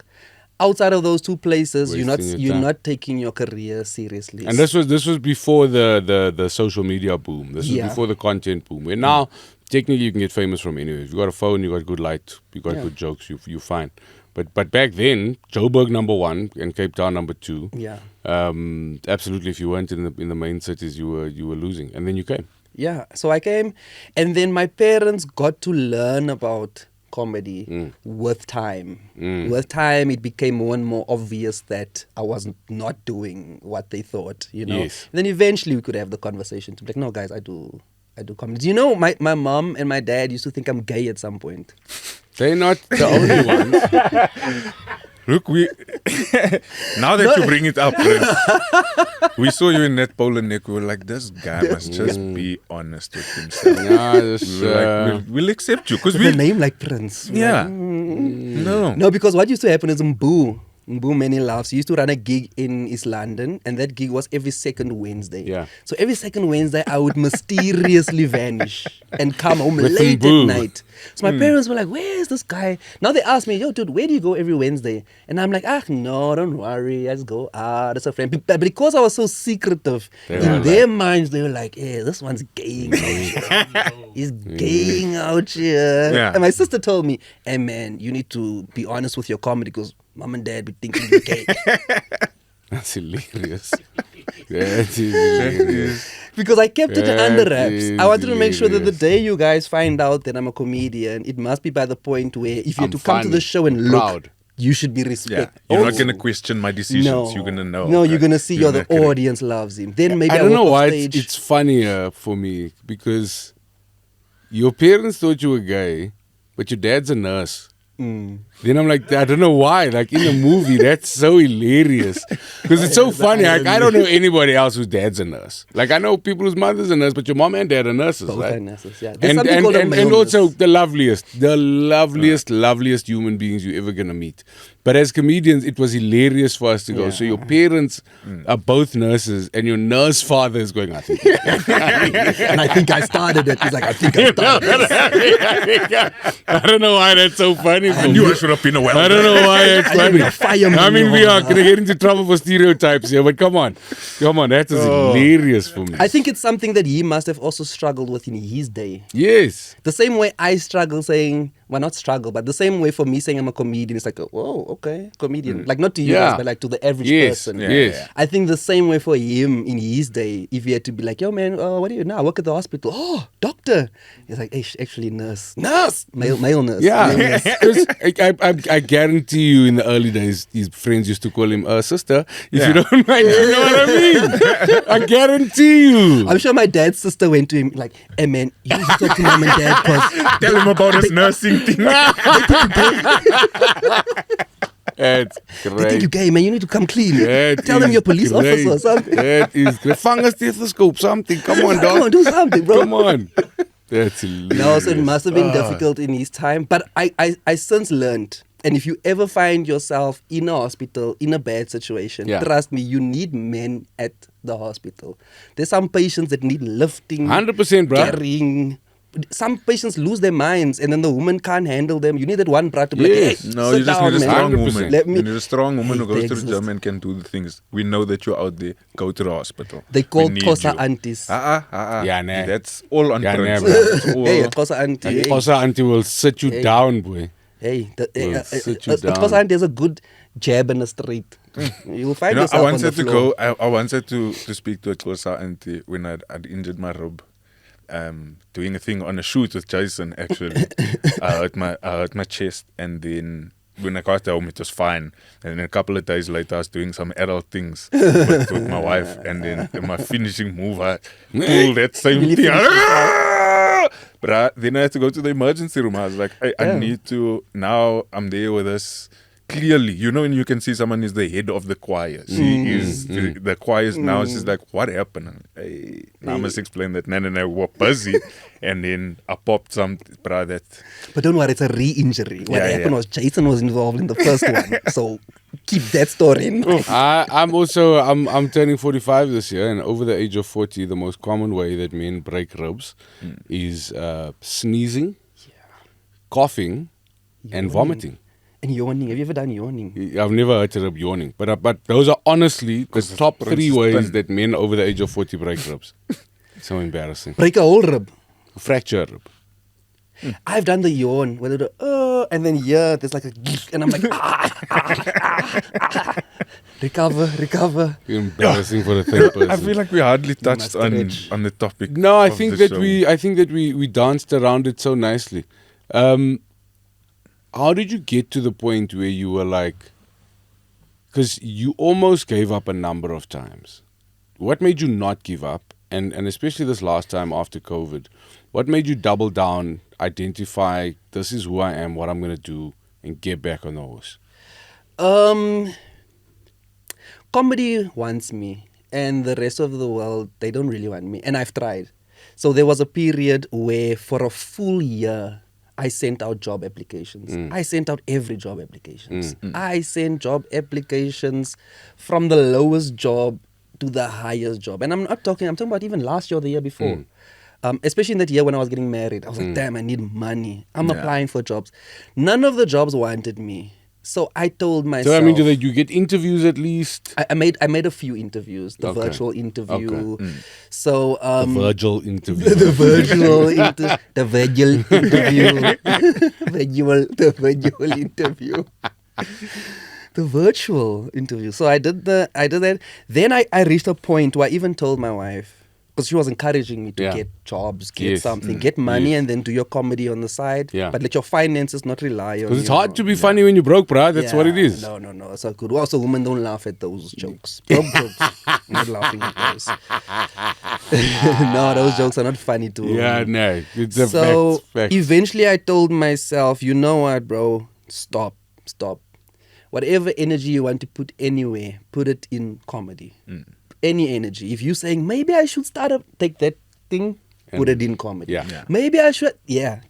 Outside of those two places, Wasting your you're time. not taking your career seriously. And this was before the social media boom. This was Yeah. before the content boom. Where now, technically, you can get famous from anywhere. If you got a phone, you got good light, you got Yeah. good jokes, you're fine. But back then, Joburg number one and Cape Town number two. Yeah. Absolutely, if you weren't in the main cities, you were losing. And then you came. Yeah, so I came, and then my parents got to learn about comedy with time. With time, it became more and more obvious that I was not doing what they thought, Yes. And then eventually we could have the conversation to be like, no, guys, I do comedy. My mom and my dad used to think I'm gay at some point. They're not the only ones. Look, now that you bring it up, Prince, we saw you in that Poland neck. We were like, this guy must just be honest with himself. Nah, this, We were like, we'll accept you because With a we. name like Prince. We're Yeah. like, No. No, because what used to happen is Mbu Many Laughs, he used to run a gig in East London, and that gig was every second Wednesday. Yeah. So every second Wednesday, I would mysteriously vanish and come home With late Mbu. at night. So my parents were like, where's this guy? Now they ask me, yo, dude, where do you go every Wednesday? And I'm like, no, don't worry. I just go out as a friend. But because I was so secretive, in their minds, they were like, yeah, this one's gaying out here. He's gaying out here. Yeah. And my sister told me, hey, man, you need to be honest with your comedy because mom and dad be thinking you're gay. That's hilarious. That is hilarious. Because I kept it That under wraps. is I wanted to make sure that the hilarious. day you guys find out that I'm a comedian, it must be by the point where if you I'm had to come to the funny, show and I'm look, proud. you should be Yeah, respected. you're not going to question my decisions. No, You're going to know. No, okay? you're gonna see You're the not gonna- audience loves him. Then maybe I don't know walk off why stage. it's funnier for me because your parents thought you were gay, but your dad's a nurse. Then I'm like, I don't know why. Like in the movie, that's so hilarious because it's so funny. Like I don't know anybody else whose dad's a nurse. Like I know people whose mother's a nurse, but your mom and dad are nurses, Both right? are nurses, yeah. There's And something and, called a and, male and also nurse. the loveliest human beings you're ever gonna meet. But as comedians, it was hilarious for us to go. Yeah. So your parents are both nurses, and your nurse father is going, I think. And I think I started it. He's like, I think I started it. I don't know why that's so funny. I knew I should have been a welder. I don't know why it's funny. a fireman. I mean, we are going to get into trouble for stereotypes here, but come on. That is hilarious for me. I think it's something that he must have also struggled with in his day. Yes. The same way I struggle saying, well, not struggle, but the same way for me saying I'm a comedian, it's like, oh, okay, comedian. Like, not to you guys, but like to the average person. Yes. I think the same way for him in his day, if he had to be like, yo, man, what do you now? I work at the hospital. Oh, doctor. He's like, hey, actually, nurse. Nurse! Male nurse. Yeah. Male nurse. 'Cause I guarantee you in the early days, his friends used to call him sister, if you don't mind. You know what I mean? I guarantee you. I'm sure my dad's sister went to him like, hey, man, you need to talk to mom and dad because Tell him about his nursing thing. That's they think great. you're gay, man. You need to come clean. That Tell them is you're a police great. officer or something. That is great. Find a stethoscope, something. Come on, Come dog. on, do something, bro. Come on. That's hilarious. No, so it must have been difficult in his time. But I since learned, and if you ever find yourself in a hospital, in a bad situation, trust me, you need men at the hospital. There's some patients that need lifting, 100%, bro. carrying. Some patients lose their minds and then the woman can't handle them. You need that one brat to be Yes. like, hey, No, sit you just down, need a man. strong 100%. woman. Let me- You need a strong woman who Hey, goes they to the exist. gym and can do the things. We know that you're out there. Go to the hospital. They We call need Xhosa you. aunties. Yeah, nah. That's all on Yeah, Prince. nah, bro. That's all. Hey, Xhosa auntie. Hey, Also, auntie will sit you down, boy. hey, Will sit you down. Xhosa auntie has a good jab in the street. You'll find You know, I yourself on the wanted to floor. go. I wanted to speak to a Xhosa auntie when I'd injured my rib. Doing a thing on a shoot with Jason. Actually, I hurt my chest, and then when I got home, it was fine. And then a couple of days later, I was doing some adult things with my wife, and then in my finishing move, I pulled that same Really thing. finished But then I had to go to the emergency room. I was like, hey, I need to. Now I'm there with us. Clearly, you know, and you can see someone is the head of the choir. She is the choir. Now she's like, what happened? I'm like, hey, now I must explain that. No, we're busy. And then I popped some, that. But don't worry, it's a re-injury. What Yeah, happened yeah. was Jason was involved in the first one. So keep that story in mind. I'm turning 45 this year, and over the age of 40, the most common way that men break ribs is sneezing, coughing, and vomiting. And yawning. Have you ever done yawning? I've never heard a rib yawning, but those are honestly the top Prince 3 is ways thin. that men over the age of 40 break ribs. So embarrassing. Break a whole rib. Fracture rib. I've done the yawn where they do, and then there's like a and I'm like, recover. Embarrassing for a third person. I feel like we hardly touched must on stretch. the topic. No, I of think the that show. we danced around it so nicely. How did you get to the point where you were like, because you almost gave up a number of times. What made you not give up? And especially this last time after COVID, what made you double down, identify, this is who I am, what I'm going to do, and get back on the horse? Comedy wants me, and the rest of the world, they don't really want me. And I've tried. So there was a period where for a full year, I sent out job applications. I sent out every job applications. I sent job applications from the lowest job to the highest job. And I'm talking about even last year or the year before. Especially in that year when I was getting married. I was like, damn, I need money. I'm applying for jobs. None of the jobs wanted me. So I told myself. So, I mean, did you get interviews at least? I made a few interviews. The Okay. virtual interview. Okay. So The Virgil interview. the virtual the Virgil interview. The virtual interview. The virtual interview. So I did that. Then I reached a point where I even told my wife, because she was encouraging me to get jobs, get something, get money, and then do your comedy on the side. Yeah. But let your finances not rely on. Because it's hard to be funny when you're broke, bruh. That's what it is. No. It's not good. Also, women don't laugh at those jokes. Broke jokes. Not laughing at those. No, those jokes are not funny to Yeah, women. no. It's a So fact. eventually I told myself, you know what, bro? Stop. Whatever energy you want to put anywhere, put it in comedy. Any energy. If you're saying, maybe I should take that thing, put it in comedy. Yeah. Maybe I should,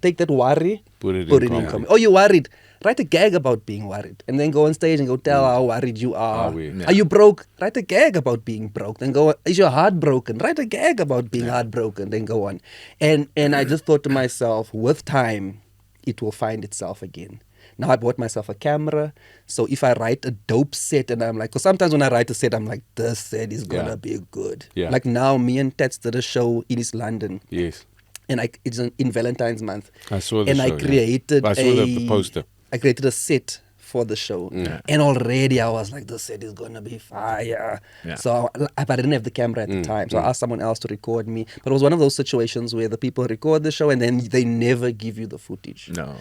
take that worry, Put it put in it in comedy. comedy. Oh, you're worried? Write a gag about being worried. And then go on stage and go tell how worried you are. Yeah. Are you broke? Write a gag about being broke. Then go, is your heart broken? Write a gag about being heartbroken. Then go on. And I just thought to myself, with time, it will find itself again. Now I bought myself a camera. So if I write a dope set and I'm like, because sometimes when I write a set, I'm like, this set is going to be good. Yeah. Like now, me and Tats did a show in East London. Yes. And it's in Valentine's month. I saw the and show. I created I saw the poster. I created a set for the show. And already I was like, this set is going to be fire. Yeah. So but I didn't have the camera at the time. So I asked someone else to record me. But it was one of those situations where the people record the show and then they never give you the footage. No.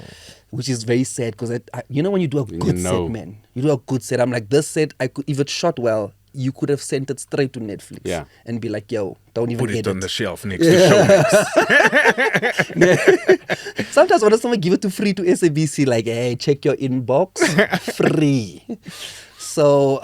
Which is very sad because, when you do a good set, man, you do a good set. I'm like, this set, if it shot well, you could have sent it straight to Netflix and be like, yo, don't even Put it edit. on the shelf next to Showmax. Sometimes when someone give it to free to SABC, like, hey, check your inbox, free. So,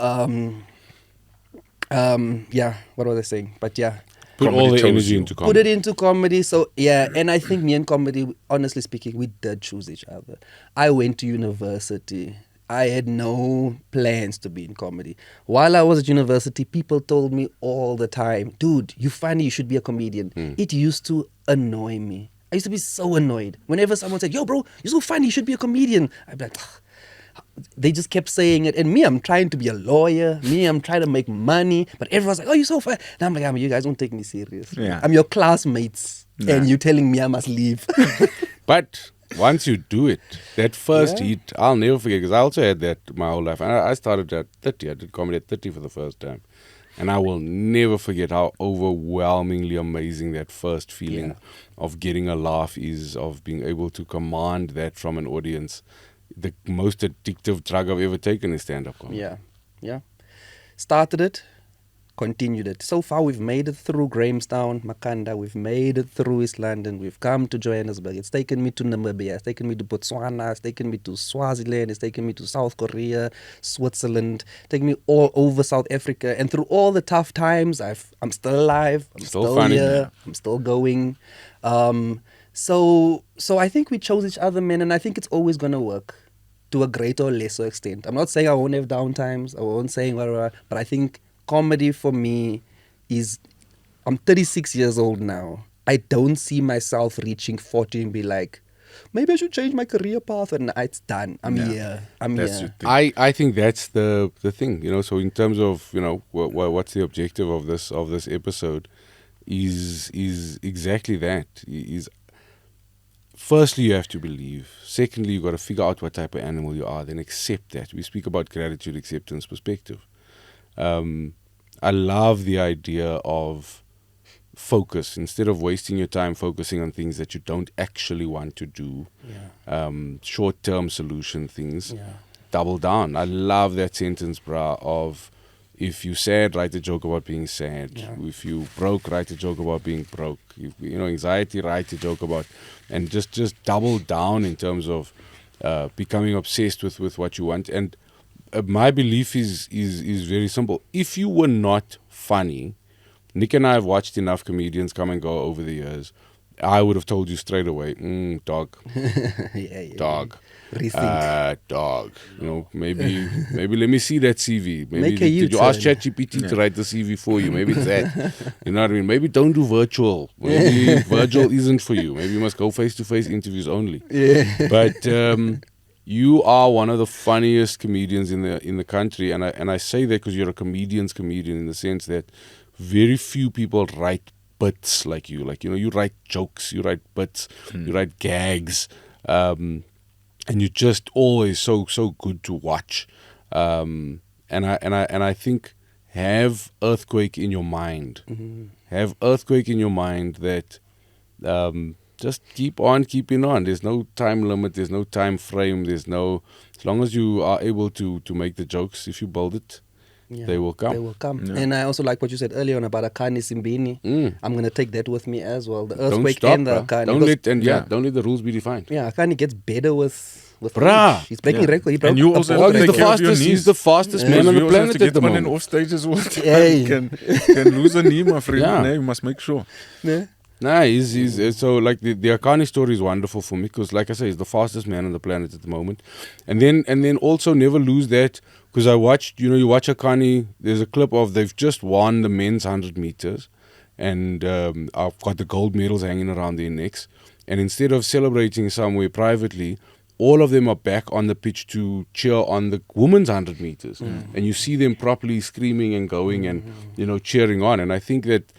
what was I saying? But yeah. Put all the energy into comedy. Put it into comedy. So, yeah, and I think me and comedy, honestly speaking, we did choose each other. I went to university. I had no plans to be in comedy. While I was at university, people told me all the time, dude, you're funny, you should be a comedian. It used to annoy me. I used to be so annoyed. Whenever someone said, yo, bro, you're so funny, you should be a comedian. I'd be like, ugh. They just kept saying it. And me, I'm trying to be a lawyer. Me, I'm trying to make money. But everyone's like, oh, you're so funny. And I'm like, you guys don't take me serious. Yeah. I'm your classmates. And you're telling me I must leave. But once you do it, that first hit, I'll never forget, because I also had that my whole life. And I started at 30. I did comedy at 30 for the first time. And I will never forget how overwhelmingly amazing that first feeling of getting a laugh is, of being able to command that from an audience. The most addictive drug I've ever taken is stand-up comedy. Yeah. Started it, continued it. So far, we've made it through Grahamstown, Makanda. We've made it through East London. We've come to Johannesburg. It's taken me to Namibia. It's taken me to Botswana. It's taken me to Swaziland. It's taken me to South Korea, Switzerland. It's taken me all over South Africa. And through all the tough times, I'm still alive. I'm still funny. here. I'm still going. So I think we chose each other, man, and I think it's always going to work to a greater or lesser extent. I'm not saying I won't have downtimes. I won't say whatever, but I think comedy for me is, I'm 36 years old now. I don't see myself reaching 40 and be like, maybe I should change my career path, and it's done. I'm here. I think that's the thing, so in terms of, what's the objective of this episode is exactly that. Is firstly, you have to believe. Secondly, you got to figure out what type of animal you are, then accept that. We speak about gratitude, acceptance, perspective. I love the idea of focus. Instead of wasting your time focusing on things that you don't actually want to do, short-term solution things, double down. I love that sentence, brah, of if you sad, write a joke about being sad. If you broke, write a joke about being broke. If, anxiety, write a joke about, and just double down in terms of becoming obsessed with what you want. And my belief is very simple. If you were not funny, Nick and I have watched enough comedians come and go over the years. I would have told you straight away, dog, dog, rethink, dog. Maybe let me see that CV. Maybe did you ask ChatGPT to write the CV for you? Maybe it's that. You know what I mean? Maybe don't do virtual. Maybe virtual isn't for you. Maybe you must go face-to-face interviews only. But you are one of the funniest comedians in the country, and I say that because you're a comedian's comedian in the sense that very few people write bits like you. You write jokes, you write bits, you write gags, and you're just always so good to watch. And I think have earthquake in your mind. Have earthquake in your mind that just keep on keeping on. There's no time limit. There's no time frame. As long as you are able to make the jokes, if you build it, they will come. They will come. Yeah. And I also like what you said earlier on about Akani Simbini. I'm going to take that with me as well. The earthquake and the Akani. Don't let the rules be defined. Yeah, Akani gets better with Bruh. He's breaking record. He broke and you also he's the fastest man on the planet at the moment. Off stage as well. Can lose a knee, my friend. You must make sure. Nah, he's so like the Akani story is wonderful for me because, like I say, he's the fastest man on the planet at the moment, and then also never lose that because I watched, you watch Akani. There's a clip of they've just won the men's 100 meters, and I've got the gold medals hanging around their necks, and instead of celebrating somewhere privately, all of them are back on the pitch to cheer on the women's 100 meters, and you see them properly screaming and going and cheering on, and I think that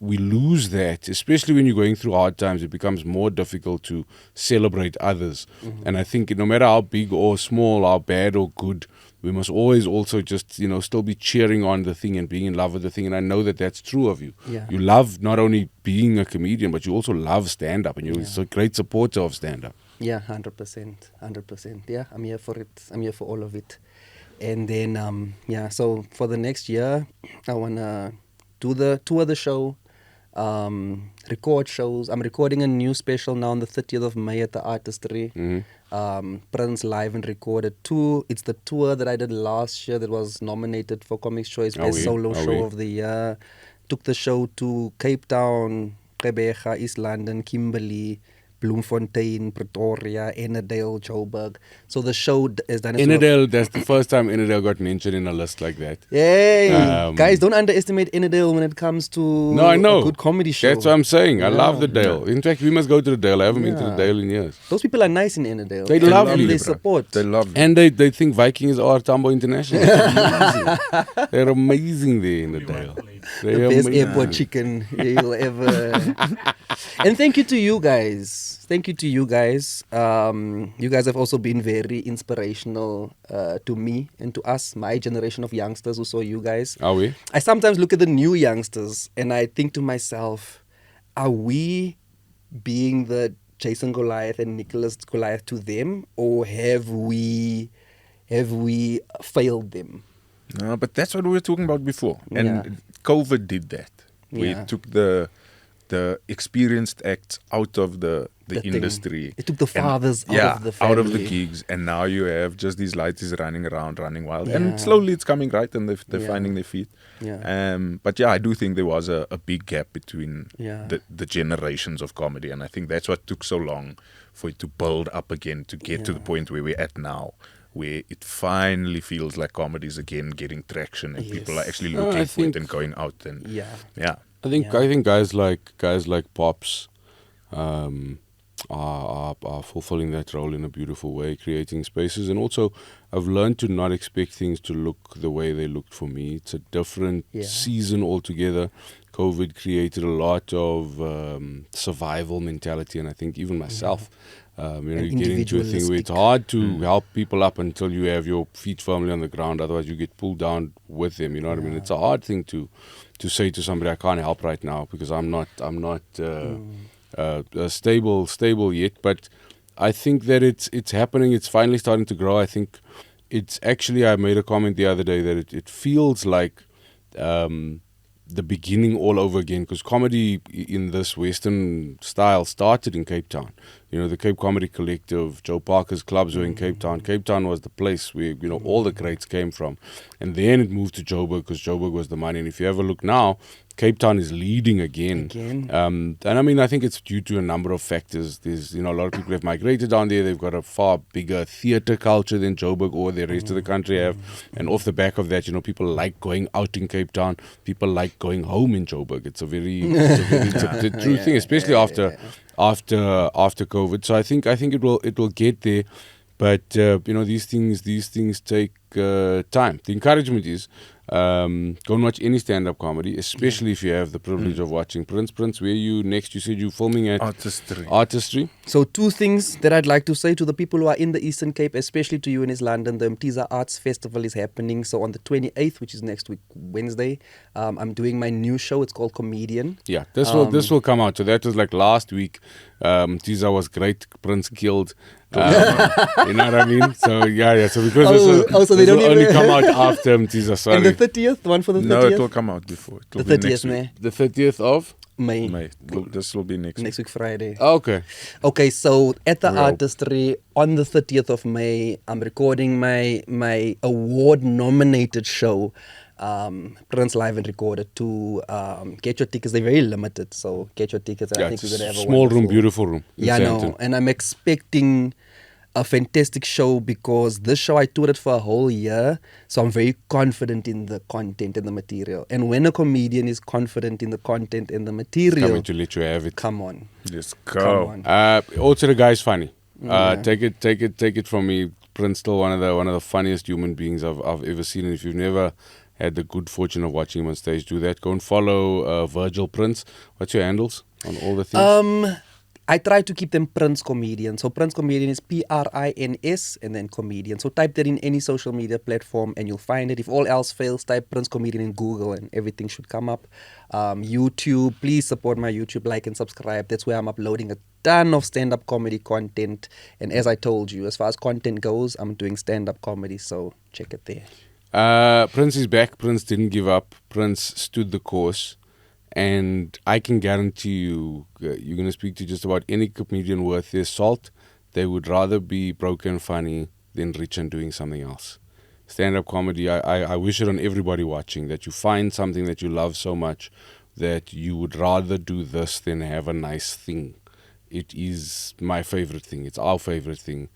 we lose that, especially when you're going through hard times. It becomes more difficult to celebrate others. And I think no matter how big or small, how bad or good, we must always also just, still be cheering on the thing and being in love with the thing. And I know that that's true of you. Yeah. You love not only being a comedian, but you also love stand-up. And you're a great supporter of stand-up. Yeah, 100%. 100%. Yeah, I'm here for it. I'm here for all of it. And then, so for the next year, I want to do the tour the show, record shows. I'm recording a new special now on the 30th of May at the Artistry. Prins live and recorded 2. It's the tour that I did last year that was nominated for Comics Choice Best Solo Show of the Year. Took the show to Cape Town, Gqeberha, East London, Kimberley, Bloemfontein, Pretoria, Ennerdale, Joburg. So the show is done. Ennerdale, that's the first time Ennerdale got mentioned in a list like that. Yay! Guys, don't underestimate Ennerdale when it comes to I know. a good comedy show. That's what I'm saying. I love the Dale. In fact, we must go to the Dale. I haven't been to the Dale in years. Those people are nice in Ennerdale. They lovely. They support. They love it. And they think Viking is our Tambo International. They're amazing there in the Dale. The best airport chicken you'll ever. And thank you to you guys. Thank you to you guys. You guys have also been very inspirational to me and to us, my generation of youngsters who saw you guys. Are we? I sometimes look at the new youngsters and I think to myself, are we being the Jason Goliath and Nicholas Goliath to them, or have we failed them? No, but that's what we were talking about before. And COVID did that. We took the experienced acts out of the industry. It took the fathers out of the family. Out of the gigs. And now you have just these lighties running around, running wild. And slowly it's coming right and they're finding their feet. But I do think there was a big gap between the generations of comedy. And I think that's what took so long for it to build up again, to get to the point where we're at now, where it finally feels like comedy is again getting traction and people are actually looking for it and going out. And I think guys like Pops are fulfilling that role in a beautiful way, creating spaces. And also, I've learned to not expect things to look the way they looked for me. It's a different season altogether. COVID created a lot of survival mentality, and I think even myself, you get into a thing where it's hard to help people up until you have your feet firmly on the ground. Otherwise, you get pulled down with them. You know what I mean? It's a hard thing to say to somebody, I can't help right now because I'm not stable yet. But I think that it's happening. It's finally starting to grow. I think it's actually, I made a comment the other day that it feels like the beginning all over again, because comedy in this Western style started in Cape Town. The Cape Comedy Collective, Joe Parker's clubs were in Cape Town. Cape Town was the place where, all the greats came from. And then it moved to Joburg because Joburg was the money. And if you ever look now, Cape Town is leading again. And I mean, I think it's due to a number of factors. There's, a lot of people have migrated down there. They've got a far bigger theatre culture than Joburg or the rest of the country have. And off the back of that, people like going out in Cape Town. People like going home in Joburg. It's a true thing, especially after COVID. So I think it will get there. But these things take time. The encouragement is go and watch any stand-up comedy, especially if you have the privilege of watching Prins. Prins, where you next? You said you're filming at Artistry. So 2 things that I'd like to say to the people who are in the Eastern Cape, especially to you in East London. The Mtiza Arts Festival is happening. So on the 28th, which is next week, Wednesday, I'm doing my new show. It's called Comedian. Yeah, this will come out. So that was like last week. Mtiza was great. Prins killed. You know what I mean? So So because this will only come out after Mtiza. Sorry. And the 30th, the one for the 30th? No, it will come out before. The 30th, May. The 30th of May. This will be next week Friday. Okay, so at the Artistry on the 30th of May, I'm recording my award-nominated show. Prins Live and Recorded to get your tickets. They're very limited, so get your tickets. And I think we're gonna have a small room, wonderful- beautiful room. in Yeah, Sandton. no, and I'm expecting a fantastic show because this show I toured it for a whole year, so I'm very confident in the content and the material. And when a comedian is confident in the content and the material, Coming to let you have it. come on, Let's come go. on. Also, the guy's funny. Take it from me. Prince still one of the funniest human beings I've ever seen. And if you've never had the good fortune of watching him on stage, do that. Go and follow Virgil Prins. What's your handles on all the things? I try to keep them Prins Comedian. So Prins Comedian is Prins and then comedian. So type that in any social media platform and you'll find it. If all else fails, type Prins Comedian in Google and everything should come up. YouTube, please support my YouTube, like and subscribe. That's where I'm uploading a ton of stand-up comedy content. And as I told you, as far as content goes, I'm doing stand-up comedy. So check it there. Prince is back. Prince didn't give up. Prince stood the course. And I can guarantee you, you're going to speak to just about any comedian worth their salt. They would rather be broke and funny than rich and doing something else. Stand-up comedy, I wish it on everybody watching, that you find something that you love so much that you would rather do this than have a nice thing. It is my favorite thing. It's our favorite thing,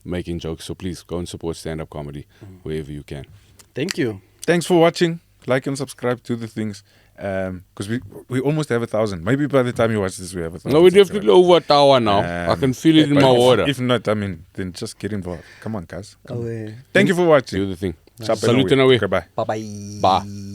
making jokes. So please go and support stand-up comedy wherever you can. Thank you. Thanks for watching. Like and subscribe to the things. Because we almost have 1,000. Maybe by the time you watch this, we have 1,000. No, we're definitely over a tower now. I can feel it in but my if- water. If not, I mean, then just get involved. Come on, guys. Come on. Okay. Thank you for watching. Do the thing. Sharp and Salute away. and away. Goodbye. Bye-bye. Bye.